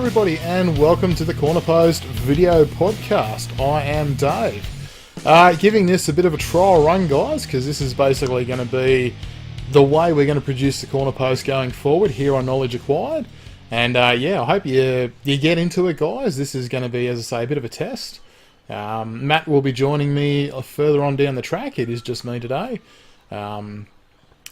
everybody, and welcome to the Cornerpost video podcast. I am Dave. Giving this a bit of a trial run, guys, because this is basically going to be the way we're going to produce the Cornerpost going forward here on Knowledge Acquired. And yeah, I hope you get into it, guys. This is going to be, as I say, a bit of a test. Matt will be joining me further on down the track. It is just me today. I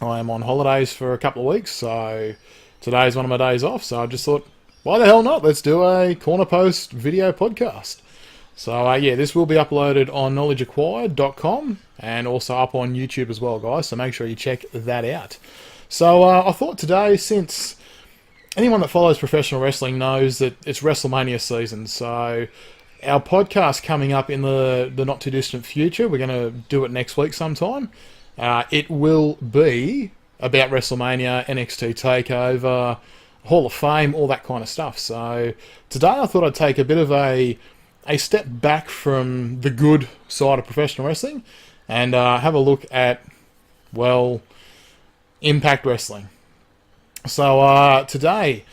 am on holidays for a couple of weeks, so today's one of my days off. So I just thought, why the hell not? Let's do a Cornerpost video podcast. So yeah, this will be uploaded on knowledgeacquired.com and also up on YouTube as well, guys. So make sure you check that out. So I thought today, since anyone that follows professional wrestling knows that it's WrestleMania season, so our podcast coming up in the not too distant future, we're going to do it next week sometime. It will be about WrestleMania, NXT TakeOver, Hall of Fame, all that kind of stuff. So today I thought I'd take a bit of a step back from the good side of professional wrestling and have a look at, well, Impact Wrestling. So today,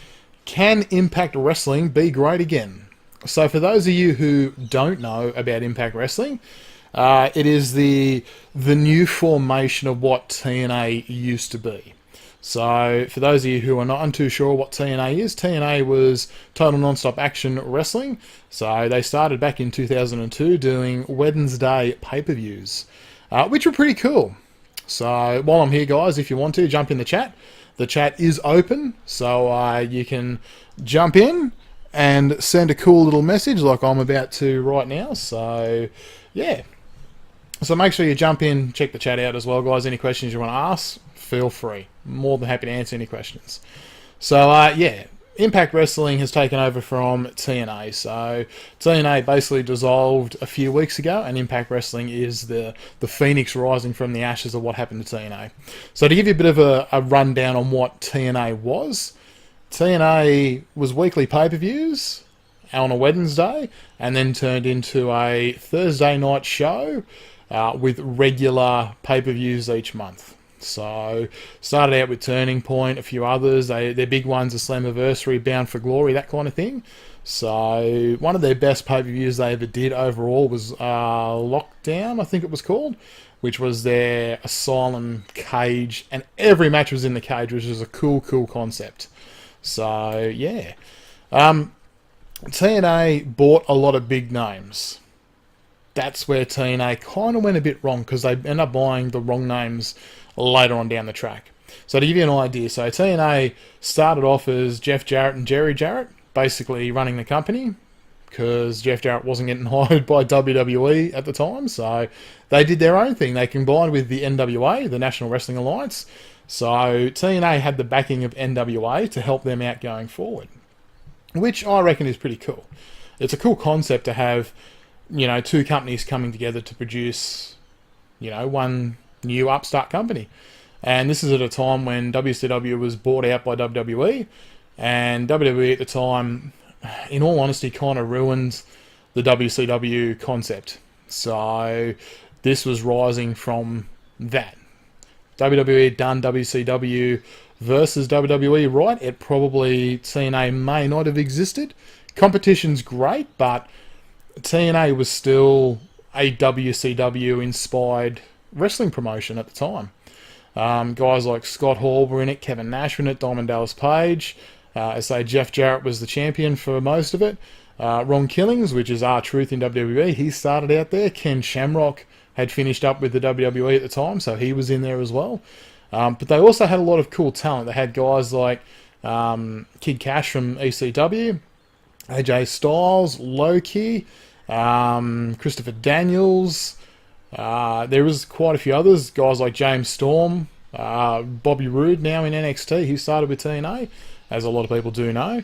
can Impact Wrestling be great again? So for those of you who don't know about Impact Wrestling, it is the new formation of what TNA used to be. So for those of you who are not too sure what TNA is, TNA was Total Nonstop Action Wrestling. So they started back in 2002 doing Wednesday pay-per-views, which were pretty cool. So while I'm here, guys, if you want to, jump in the chat. The chat is open, so you can jump in and send a cool little message like I'm about to right now. So yeah. So make sure you jump in, check the chat out as well, guys. Any questions you want to ask, feel free. More than happy to answer any questions. So yeah, Impact Wrestling has taken over from TNA. So TNA basically dissolved a few weeks ago, and Impact Wrestling is the phoenix rising from the ashes of what happened to TNA. So to give you a bit of a rundown on what TNA was weekly pay-per-views on a Wednesday, and then turned into a Thursday night show with regular pay-per-views each month. So started out with Turning Point, a few others. Their big ones are Slammiversary, Bound for Glory, that kind of thing. So one of their best pay-per-views they ever did overall was Lockdown, I think it was called, which was their Asylum cage, and every match was in the cage, which is a cool concept. So yeah, TNA bought a lot of big names. That's where TNA kind of went a bit wrong, because they ended up buying the wrong names later on down the track. So to give you an idea, so TNA started off as Jeff Jarrett and Jerry Jarrett, basically running the company, because Jeff Jarrett wasn't getting hired by WWE at the time, so they did their own thing. They combined with the NWA, the National Wrestling Alliance, so TNA had the backing of NWA to help them out going forward, which I reckon is pretty cool. It's a cool concept to have, you know, two companies coming together to produce, you know, one new upstart company. And this is at a time when WCW was bought out by WWE, and WWE at the time, in all honesty, kind of ruined the WCW concept. So this was rising from that. WWE had done WCW versus WWE right. It probably, TNA may not have existed. Competition's great, but TNA was still a WCW-inspired wrestling promotion at the time. Guys like Scott Hall were in it, Kevin Nash were in it, Diamond Dallas Page. I say Jeff Jarrett was the champion for most of it. Ron Killings, which is R-Truth in WWE, he started out there. Ken Shamrock had finished up with the WWE at the time, so he was in there as well. But they also had a lot of cool talent. They had guys like Kid Cash from ECW, AJ Styles, Loki, Christopher Daniels. There was quite a few others, guys like James Storm, Bobby Roode now in NXT. He started with TNA, as a lot of people do know.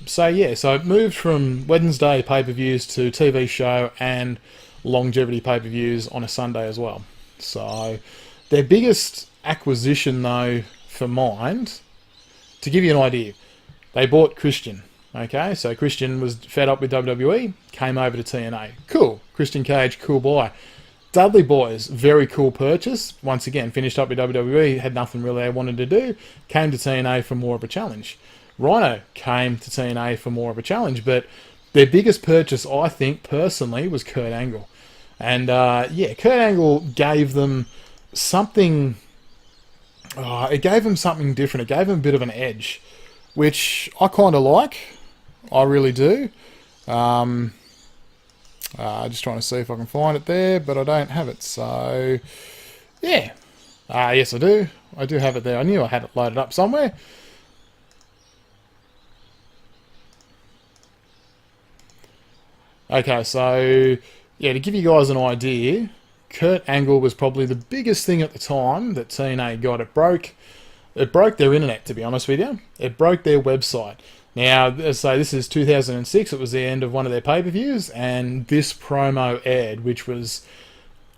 So yeah, so it moved from Wednesday pay-per-views to TV show and longevity pay-per-views on a Sunday as well. So their biggest acquisition, though, for Mind, to give you an idea, they bought Christian. Okay, so Christian was fed up with WWE, came over to TNA. Cool. Christian Cage, cool buy. Dudley Boys, very cool purchase. Once again, finished up with WWE, had nothing really they wanted to do. Came to TNA for more of a challenge. Rhino came to TNA for more of a challenge, but their biggest purchase, I think, personally, was Kurt Angle. And yeah, Kurt Angle gave them something. It gave them something different. It gave them a bit of an edge, which I kind of like. I really do. Just trying to see if I can find it there, but I don't have it. So, yeah. Yes, I do. I do have it there. I knew I had it loaded up somewhere. Okay, so, yeah, to give you guys an idea, Kurt Angle was probably the biggest thing at the time that TNA got. It broke their internet, to be honest with you. It broke their website. Now, so this is 2006. It was the end of one of their pay-per-views, and this promo aired, which was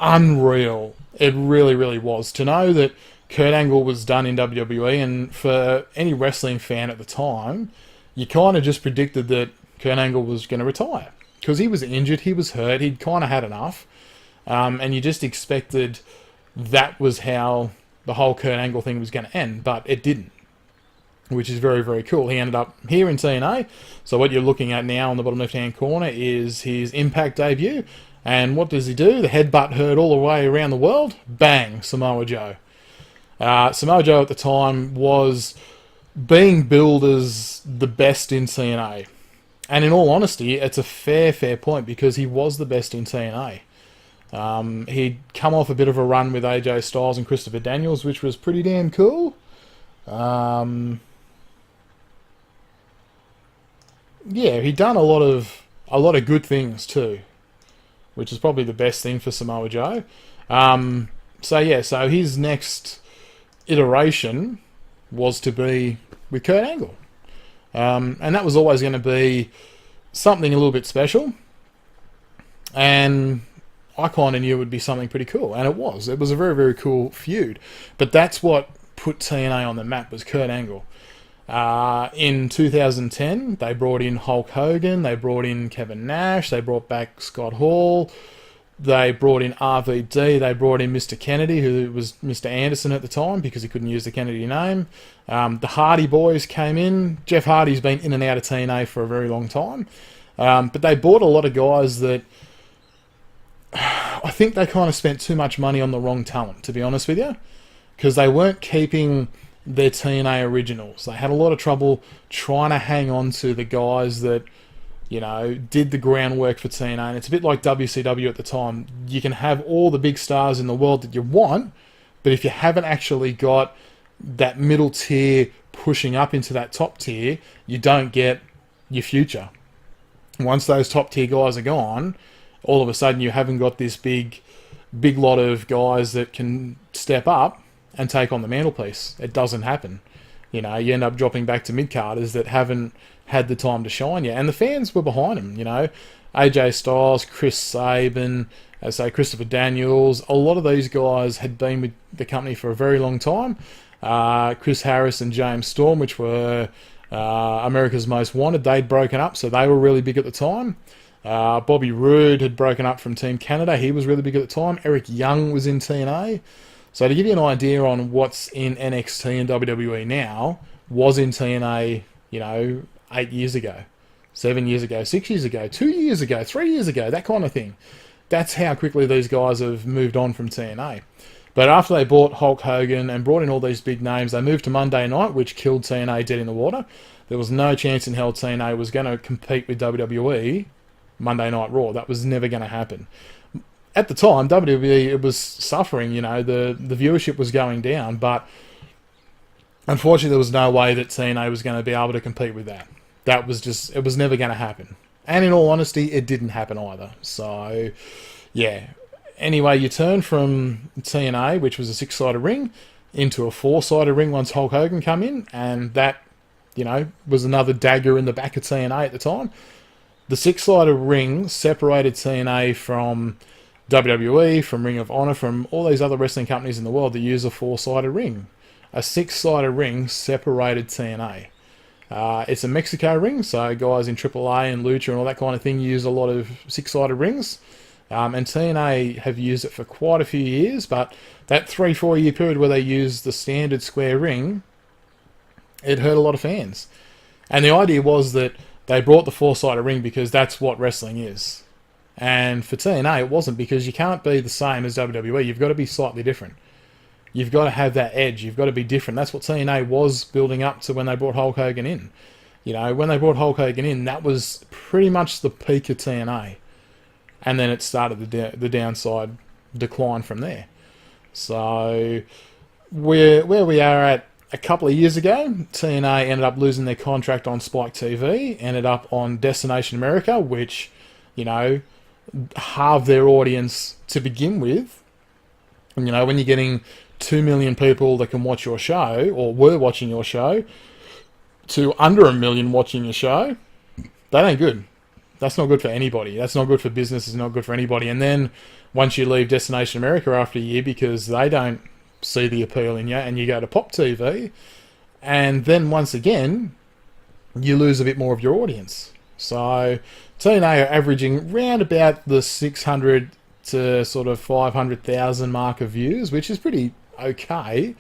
unreal. It really, really was. To know that Kurt Angle was done in WWE, and for any wrestling fan at the time, you kind of just predicted that Kurt Angle was going to retire. Because he was injured, he was hurt, he'd kind of had enough. And you just expected that was how the whole Kurt Angle thing was going to end, but it didn't. Which is very, very cool. He ended up here in TNA. So what you're looking at now on the bottom left-hand corner is his Impact debut. And what does he do? The headbutt heard all the way around the world. Bang, Samoa Joe. Samoa Joe at the time was being billed as the best in TNA. And in all honesty, it's a fair point because he was the best in TNA. He'd come off a bit of a run with AJ Styles and Christopher Daniels, which was pretty damn cool. Yeah, he'd done a lot of good things too, which is probably the best thing for Samoa Joe. So his next iteration was to be with Kurt Angle. And that was always going to be something a little bit special. And I kind of knew it would be something pretty cool. And it was. It was a very, very cool feud. But that's what put TNA on the map, was Kurt Angle. In 2010, they brought in Hulk Hogan. They brought in Kevin Nash. They brought back Scott Hall. They brought in RVD. They brought in Mr. Kennedy, who was Mr. Anderson at the time because he couldn't use the Kennedy name. The Hardy Boys came in. Jeff Hardy's been in and out of TNA for a very long time. But they bought a lot of guys that I think they kind of spent too much money on the wrong talent, to be honest with you, because they weren't keeping their TNA originals. They had a lot of trouble trying to hang on to the guys that, you know, did the groundwork for TNA. And it's a bit like WCW at the time. You can have all the big stars in the world that you want, but if you haven't actually got that middle tier pushing up into that top tier, you don't get your future. Once those top tier guys are gone, all of a sudden you haven't got this big lot of guys that can step up and take on the mantelpiece. It doesn't happen. You know, you end up dropping back to mid-carders that haven't had the time to shine yet. And the fans were behind him, you know. AJ Styles, Chris Sabin, Christopher Daniels, a lot of these guys had been with the company for a very long time. Chris Harris and James Storm, which were America's Most Wanted, they'd broken up, so they were really big at the time. Bobby Roode had broken up from Team Canada. He was really big at the time. Eric Young was in TNA. So to give you an idea on what's in NXT and WWE now, was in TNA, 8 years ago, 7 years ago, 6 years ago, 2 years ago, 3 years ago, that kind of thing. That's how quickly these guys have moved on from TNA. But after they bought Hulk Hogan and brought in all these big names, they moved to Monday Night, which killed TNA dead in the water. There was no chance in hell TNA was going to compete with WWE Monday Night Raw. That was never going to happen. At the time, WWE, it was suffering, the viewership was going down, but unfortunately there was no way that TNA was going to be able to compete with that. That was just, it was never going to happen. And in all honesty, it didn't happen either. So, yeah. Anyway, you turn from TNA, which was a 6-sided ring, into a 4-sided ring once Hulk Hogan came in, and that, was another dagger in the back of TNA at the time. The 6-sided ring separated TNA from WWE, from Ring of Honor, from all these other wrestling companies in the world that use a 4-sided ring. A 6-sided ring separated TNA. It's a Mexico ring, so guys in AAA and Lucha and all that kind of thing use a lot of 6-sided rings. And TNA have used it for quite a few years, but that 3-4 year period where they used the standard square ring, it hurt a lot of fans. And the idea was that they brought the four-sided ring because that's what wrestling is. And for TNA, it wasn't, because you can't be the same as WWE. You've got to be slightly different. You've got to have that edge. You've got to be different. That's what TNA was building up to when they brought Hulk Hogan in. You know, when they brought Hulk Hogan in, that was pretty much the peak of TNA. And then it started the downside decline from there. So, where we are at a couple of years ago, TNA ended up losing their contract on Spike TV, ended up on Destination America, which, you know, halved their audience to begin with. And, you know, when you're getting 2 million people that can watch your show, or were watching your show, to under 1 million watching your show, that ain't good. That's not good for anybody. That's not good for business. It's not good for anybody. And then once you leave Destination America after a year because they don't see the appeal in you, and you go to Pop TV, and then once again, you lose a bit more of your audience. So TNA are averaging round about the 600 to sort of 500,000 mark of views, which is pretty okay,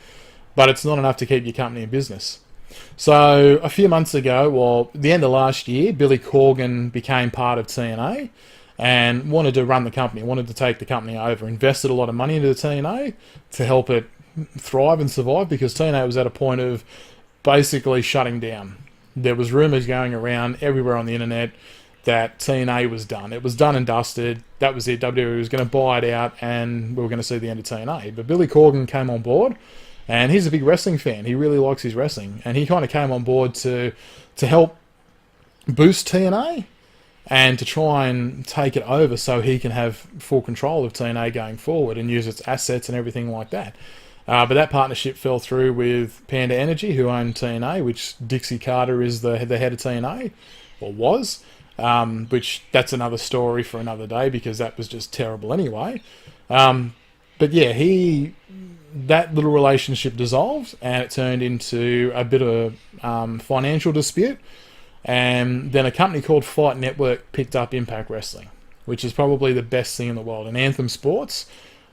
but it's not enough to keep your company in business. So a few months ago, well, the end of last year, Billy Corgan became part of TNA and wanted to run the company, wanted to take the company over, invested a lot of money into the TNA to help it thrive and survive, because TNA was at a point of basically shutting down. There was rumours going around everywhere on the internet that TNA was done. It was done and dusted. That was it. WWE was going to buy it out and we were going to see the end of TNA. But Billy Corgan came on board, and he's a big wrestling fan. He really likes his wrestling. And he kind of came on board to help boost TNA and to try and take it over so he can have full control of TNA going forward and use its assets and everything like that. But that partnership fell through with Panda Energy, who owned TNA, which Dixie Carter is the head of TNA, or was. Which that's another story for another day, because that was just terrible anyway. But yeah, that little relationship dissolved, and it turned into a bit of a financial dispute. And then a company called Fight Network picked up Impact Wrestling, which is probably the best thing in the world. And Anthem Sports,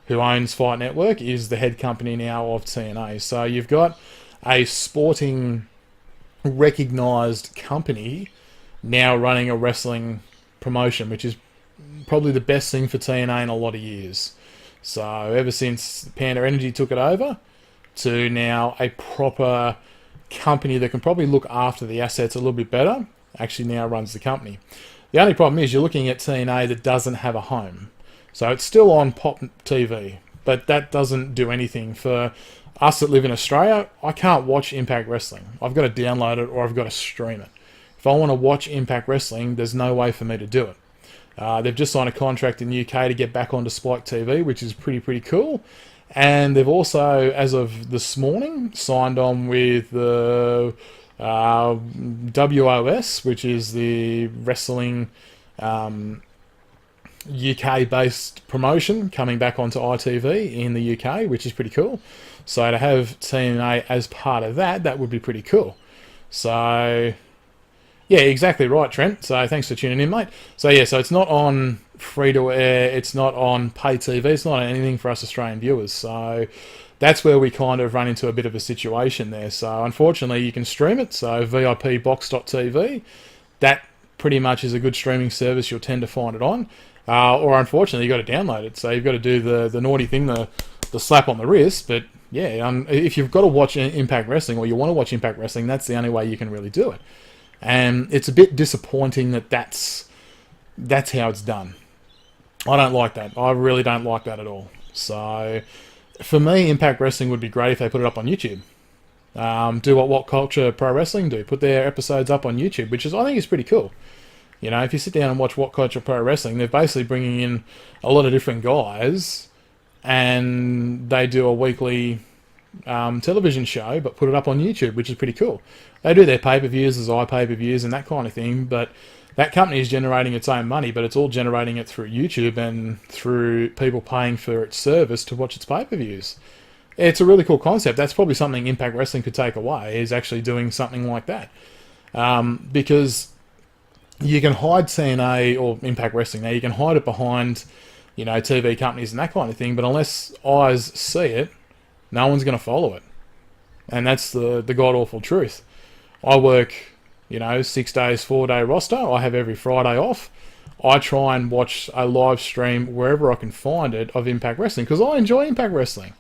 who owns Fight Network, is the head company now of TNA. So you've got a sporting recognised company now running a wrestling promotion, which is probably the best thing for TNA in a lot of years. So ever since Panda Energy took it over, to now a proper company that can probably look after the assets a little bit better, actually now runs the company. The only problem is you're looking at TNA that doesn't have a home. So it's still on Pop TV, but that doesn't do anything. For us that live in Australia, I can't watch Impact Wrestling. I've got to download it or I've got to stream it. If I want to watch Impact Wrestling, there's no way for me to do it. They've just signed a contract in the UK to get back onto Spike TV, which is pretty cool. And they've also, as of this morning, signed on with the WOS, which is the wrestling UK-based promotion, coming back onto ITV in the UK, which is pretty cool. So to have TNA as part of that would be pretty cool. So yeah, exactly right, Trent. So thanks for tuning in, mate. So yeah, so it's not on free-to-air, it's not on pay TV, it's not on anything for us Australian viewers. So that's where we kind of run into a bit of a situation there. So unfortunately, you can stream it. So VIPbox.tv, that pretty much is a good streaming service you'll tend to find it on. Or unfortunately, you've got to download it. So you've got to do the naughty thing, the slap on the wrist. But yeah, if you've got to watch Impact Wrestling, or you want to watch Impact Wrestling, that's the only way you can really do it. And it's a bit disappointing that that's how it's done. I don't like that. I really don't like that at all. So for me, Impact Wrestling would be great if they put it up on YouTube. Do what Culture Pro Wrestling do. Put their episodes up on YouTube, which I think is pretty cool. You know, if you sit down and watch What Culture Pro Wrestling, they're basically bringing in a lot of different guys, and they do a weekly television show, but put it up on YouTube, which is pretty cool. They do their pay-per-views as iPay-per-views and that kind of thing, but that company is generating its own money, but it's all generating it through YouTube and through people paying for its service to watch its pay-per-views. It's a really cool concept. That's probably something Impact Wrestling could take away, is actually doing something like that. Because you can hide TNA or Impact Wrestling now, you can hide it behind, you know, TV companies and that kind of thing, but unless eyes see it, no one's going to follow it. And that's the god-awful truth. I work 6 days, 4-day roster. I have every Friday off. I try and watch a live stream wherever I can find it of Impact Wrestling because I enjoy Impact Wrestling.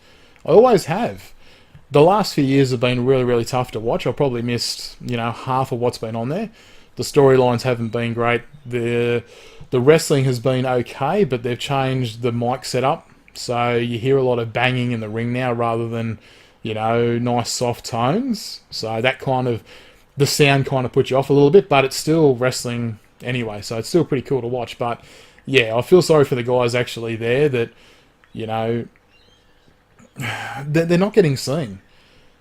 I always have. The last few years have been really, really tough to watch. I've probably missed, half of what's been on there. The storylines haven't been great. The wrestling has been okay, but they've changed the mic setup. So you hear a lot of banging in the ring now rather than, nice soft tones. So that the sound kind of puts you off a little bit, but it's still wrestling anyway. So it's still pretty cool to watch. But yeah, I feel sorry for the guys actually there that, they're not getting seen.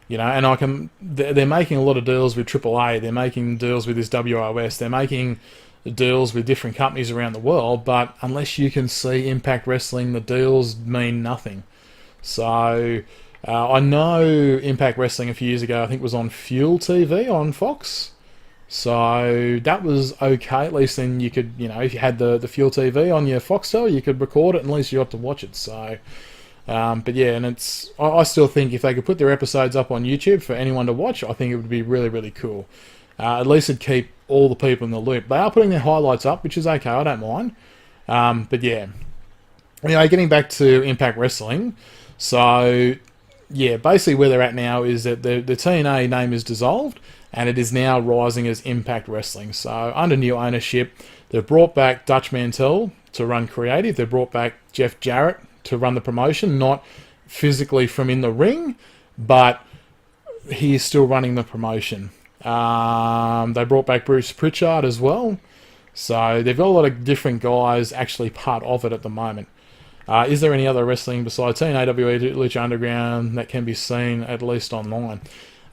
And they're making a lot of deals with AAA. They're making deals with this WOS. They're making deals with different companies around the world. But unless you can see Impact Wrestling, the deals mean nothing. So I know Impact Wrestling a few years ago, I think was on Fuel TV on Fox. So that was okay. At least then you could, if you had the Fuel TV on your Foxtel, you could record it and at least you got to watch it. So... but yeah, and I still think if they could put their episodes up on YouTube for anyone to watch, I think it would be really, really cool. At least it'd keep all the people in the loop. They are putting their highlights up, which is okay, I don't mind. But yeah. Anyway, getting back to Impact Wrestling. So, yeah, basically where they're at now is that the TNA name is dissolved, and it is now rising as Impact Wrestling. So, under new ownership, they've brought back Dutch Mantel to run creative. They've brought back Jeff Jarrett to run the promotion, not physically from in the ring, but he is still running the promotion. They brought back Bruce Pritchard as well. So they've got a lot of different guys actually part of it at the moment. Is there any other wrestling besides TNA, Lucha Underground that can be seen at least online?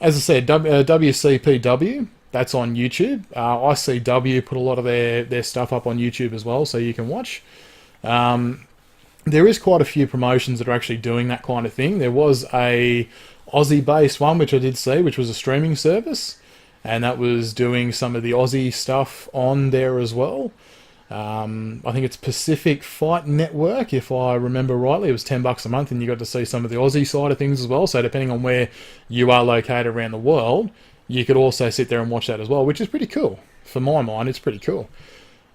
As I said, WCPW, that's on YouTube. ICW put a lot of their stuff up on YouTube as well, so you can watch. There is quite a few promotions that are actually doing that kind of thing. There was a Aussie-based one, which I did see, which was a streaming service, and that was doing some of the Aussie stuff on there as well. I think it's Pacific Fight Network, if I remember rightly. It was $10 a month, and you got to see some of the Aussie side of things as well. So depending on where you are located around the world, you could also sit there and watch that as well, which is pretty cool. For my mind, it's pretty cool.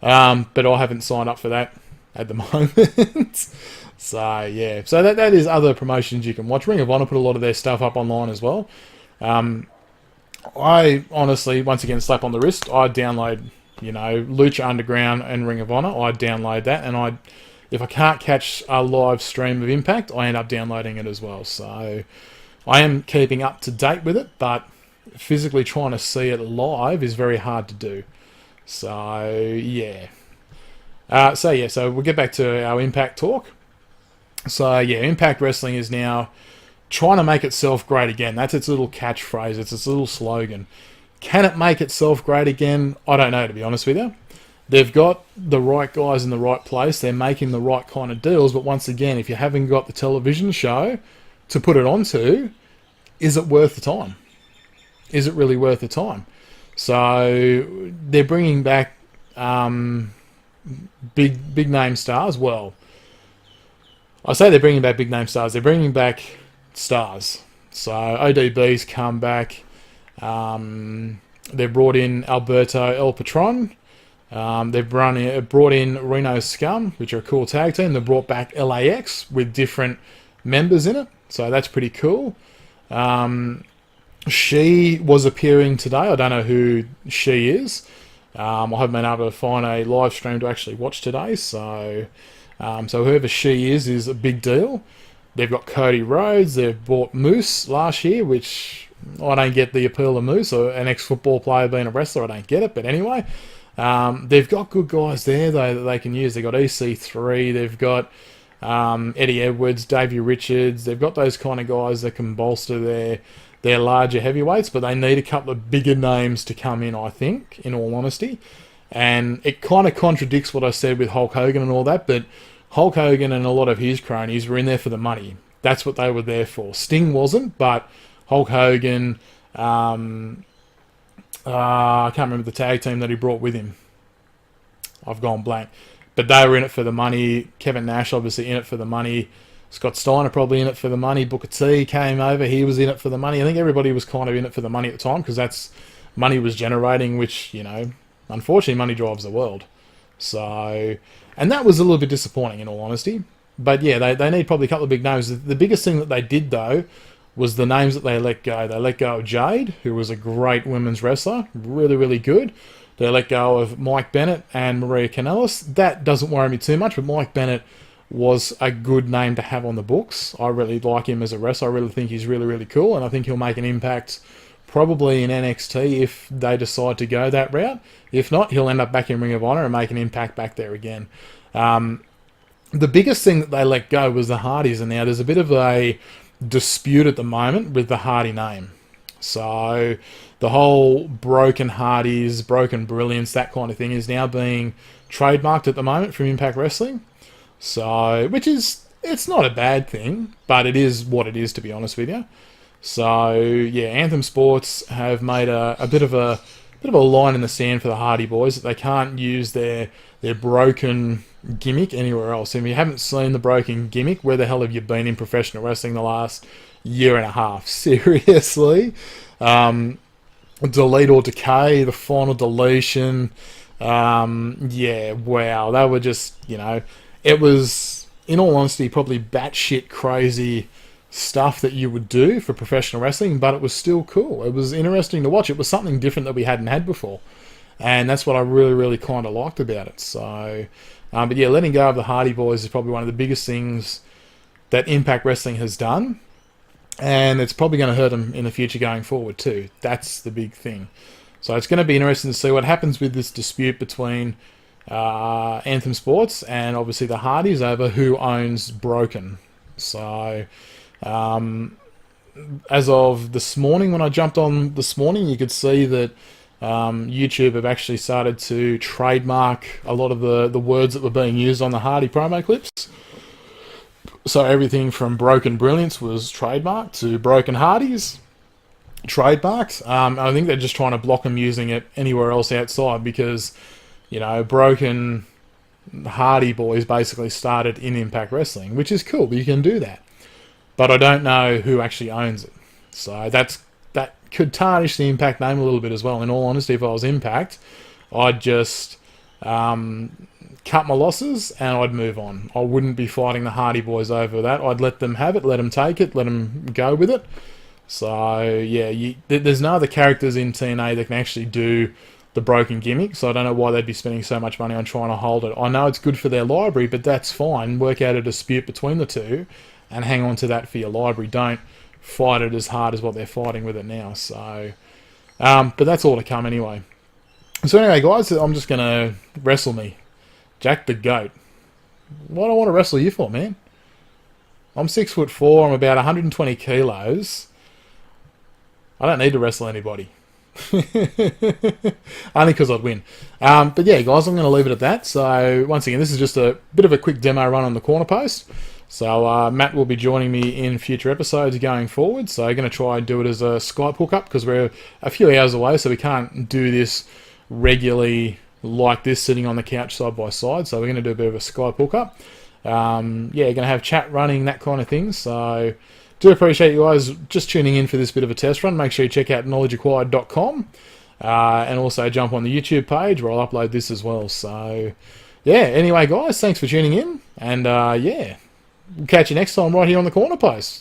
But I haven't signed up for that at the moment. So yeah, so that is other promotions you can watch. Ring of Honor put a lot of their stuff up online as well. I honestly, once again, slap on the wrist, I'd download Lucha Underground and Ring of Honor. I'd download that, and if I can't catch a live stream of Impact, I end up downloading it as well. So I am keeping up to date with it, but physically trying to see it live is very hard to do. So yeah. So we'll get back to our Impact talk. So yeah, Impact Wrestling is now trying to make itself great again. That's its little catchphrase. It's its little slogan. Can it make itself great again? I don't know, to be honest with you. They've got the right guys in the right place. They're making the right kind of deals. But once again, if you haven't got the television show to put it onto, is it worth the time? Is it really worth the time? So they're bringing back big name stars. Well, I say they're bringing back big name stars. They're bringing back stars. So ODB's come back. They've brought in Alberto El Patron. They've brought in Reno Scum, which are a cool tag team. They've brought back LAX with different members in it. So that's pretty cool. She was appearing today. I don't know who she is. I haven't been able to find a live stream to actually watch today. So whoever she is a big deal. They've got Cody Rhodes. They've bought Moose last year, which I don't get the appeal of Moose, or an ex-football player being a wrestler. I don't get it. But anyway, they've got good guys there, though, that they can use. They've got EC3. They've got Eddie Edwards, Davey Richards. They've got those kind of guys that can bolster their larger heavyweights, but they need a couple of bigger names to come in, I think, in all honesty. And it kind of contradicts what I said with Hulk Hogan and all that, but Hulk Hogan and a lot of his cronies were in there for the money. That's what they were there for. Sting wasn't, but Hulk Hogan, I can't remember the tag team that he brought with him. I've gone blank. But they were in it for the money. Kevin Nash obviously in it for the money. Scott Steiner probably in it for the money. Booker T came over. He was in it for the money. I think everybody was kind of in it for the money at the time, because that's money was generating, which, you know, unfortunately money drives the world. So, and that was a little bit disappointing in all honesty. But yeah, they need probably a couple of big names. The biggest thing that they did though was the names that they let go. They let go of Jade, who was a great women's wrestler, really, really good. They let go of Mike Bennett and Maria Kanellis. That doesn't worry me too much, but Mike Bennett was a good name to have on the books. I really like him as a wrestler. I really think he's really, really cool, and I think he'll make an impact probably in NXT if they decide to go that route. If not, he'll end up back in Ring of Honor and make an impact back there again. The biggest thing that they let go was the Hardys, and now there's a bit of a dispute at the moment with the Hardy name. So the whole Broken Hardys, Broken Brilliance, that kind of thing is now being trademarked at the moment from Impact Wrestling. So, which is, it's not a bad thing, but it is what it is, to be honest with you. So yeah, Anthem Sports have made a bit of a line in the sand for the Hardy Boys that they can't use their broken gimmick anywhere else. And if you haven't seen the broken gimmick, where the hell have you been in professional wrestling the last year and a half? Seriously. Delete or Decay, the final deletion. Yeah, wow. They were just, you know, it was, in all honesty, probably batshit crazy stuff that you would do for professional wrestling, but it was still cool. It was interesting to watch. It was something different that we hadn't had before. And that's what I really, really kind of liked about it. So, but yeah, letting go of the Hardy Boys is probably one of the biggest things that Impact Wrestling has done. And it's probably going to hurt them in the future going forward too. That's the big thing. So it's going to be interesting to see what happens with this dispute between Anthem Sports and obviously the Hardys over who owns Broken. So, as of this morning, when I jumped on this morning, you could see that YouTube have actually started to trademark a lot of the words that were being used on the Hardy promo clips. So everything from Broken Brilliance was trademarked to Broken Hardys, trademarked. I think they're just trying to block them using it anywhere else outside because, you know, Broken Hardy Boys basically started in Impact Wrestling, which is cool, but you can do that. But I don't know who actually owns it. So that could tarnish the Impact name a little bit as well. In all honesty, if I was Impact, I'd just cut my losses and I'd move on. I wouldn't be fighting the Hardy Boys over that. I'd let them have it, let them take it, let them go with it. So yeah, there's no other characters in TNA that can actually do the Broken gimmick, so I don't know why they'd be spending so much money on trying to hold it. I know it's good for their library, but that's fine. Work out a dispute between the two and hang on to that for your library. Don't fight it as hard as what they're fighting with it now. So, but that's all to come anyway. So anyway, guys, I'm just going to wrestle me. Jack the Goat. What do I want to wrestle you for, man? I'm 6'4", I'm about 120 kilos. I don't need to wrestle anybody. Only because I'd win. But yeah, guys, I'm going to leave it at that. So once again, this is just a bit of a quick demo run on the Cornerpost. So Matt will be joining me in future episodes going forward. So I'm going to try and do it as a Skype hookup because we're a few hours away, so we can't do this regularly like this, sitting on the couch side by side. So we're going to do a bit of a Skype hookup. Yeah, going to have chat running, that kind of thing. So do appreciate you guys just tuning in for this bit of a test run. Make sure you check out knowledgeacquired.com and also jump on the YouTube page where I'll upload this as well. So yeah, anyway, guys, thanks for tuning in, and yeah, we'll catch you next time right here on the Corner Post.